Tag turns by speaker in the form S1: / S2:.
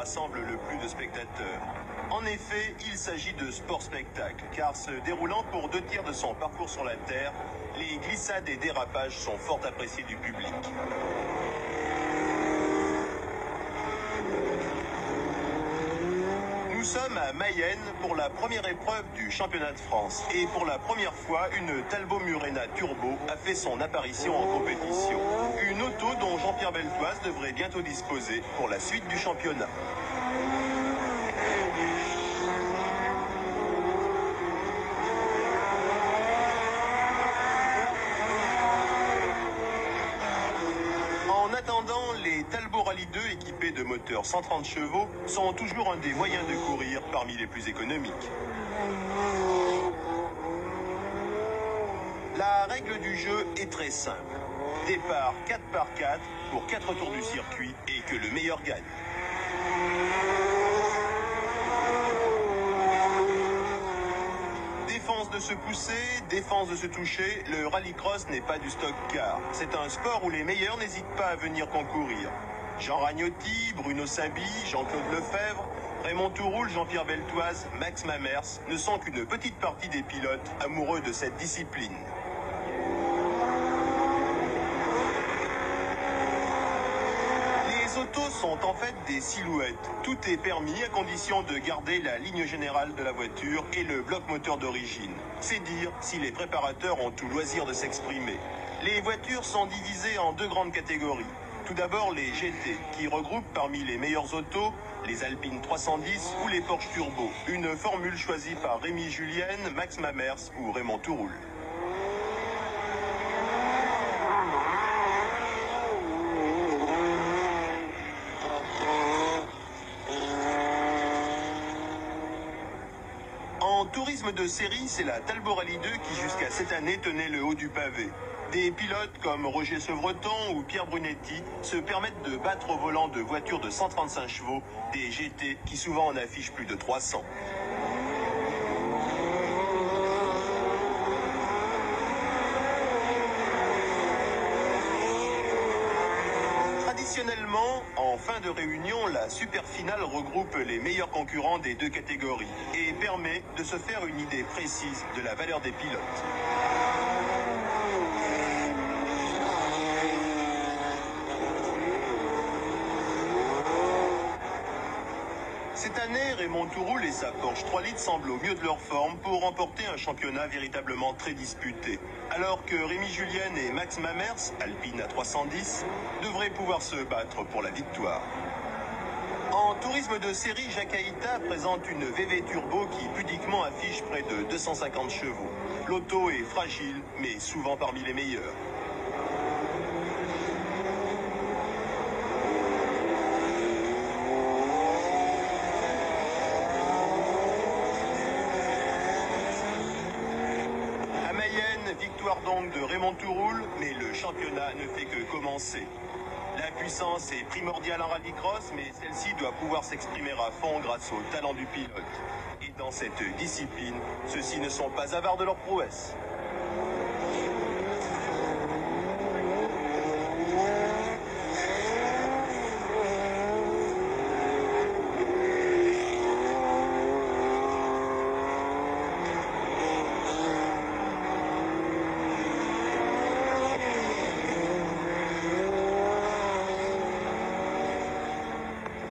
S1: rassemble le plus de spectateurs. En effet, il s'agit de sport-spectacle, car se déroulant pour 2/3 de son parcours sur la terre, les glissades et dérapages sont fort appréciés du public. Nous sommes à Mayenne pour la première épreuve du championnat de France. Et pour la première fois, une Talbot Murena Turbo a fait son apparition en compétition. Une auto dont Jean-Pierre Beltoise devrait bientôt disposer pour la suite du championnat. En attendant, les Talbot Rallye 2 équipés de moteurs 130 chevaux sont toujours un des moyens de courir parmi les plus économiques. La règle du jeu est très simple. Départ 4x4 pour 4 tours du circuit et que le meilleur gagne. Défense de se pousser, défense de se toucher, le rallycross n'est pas du stock car c'est un sport où les meilleurs n'hésitent pas à venir concourir. Jean Ragnotti, Bruno Sabi, Jean-Claude Lefebvre, Raymond Touroul, Jean-Pierre Beltoise, Max Mamers ne sont qu'une petite partie des pilotes amoureux de cette discipline. Les autos sont en fait des silhouettes. Tout est permis à condition de garder la ligne générale de la voiture et le bloc moteur d'origine. C'est dire si les préparateurs ont tout loisir de s'exprimer. Les voitures sont divisées en deux grandes catégories. Tout d'abord les GT, qui regroupent parmi les meilleures autos les Alpine 310 ou les Porsche Turbo. Une formule choisie par Rémi Julienne, Max Mamers ou Raymond Touroul. En tourisme de série, c'est la Talbot Rallye 2 qui jusqu'à cette année tenait le haut du pavé. Des pilotes comme Roger Sevreton ou Pierre Brunetti se permettent de battre au volant de voitures de 135 chevaux, des GT qui souvent en affichent plus de 300. Traditionnellement, en fin de réunion, la super finale regroupe les meilleurs concurrents des deux catégories et permet de se faire une idée précise de la valeur des pilotes. Cette année, Raymond Touroul et sa Porsche 3 litres semblent au mieux de leur forme pour remporter un championnat véritablement très disputé. Alors que Rémi Julienne et Max Mamers, Alpine à 310, devraient pouvoir se battre pour la victoire. En tourisme de série, Jacques Aïta présente une VV Turbo qui pudiquement affiche près de 250 chevaux. L'auto est fragile, mais souvent parmi les meilleurs. Victoire donc de Raymond Touroul, mais le championnat ne fait que commencer. La puissance est primordiale en rallycross, mais celle-ci doit pouvoir s'exprimer à fond grâce au talent du pilote. Et dans cette discipline, ceux-ci ne sont pas avares de leur prouesse.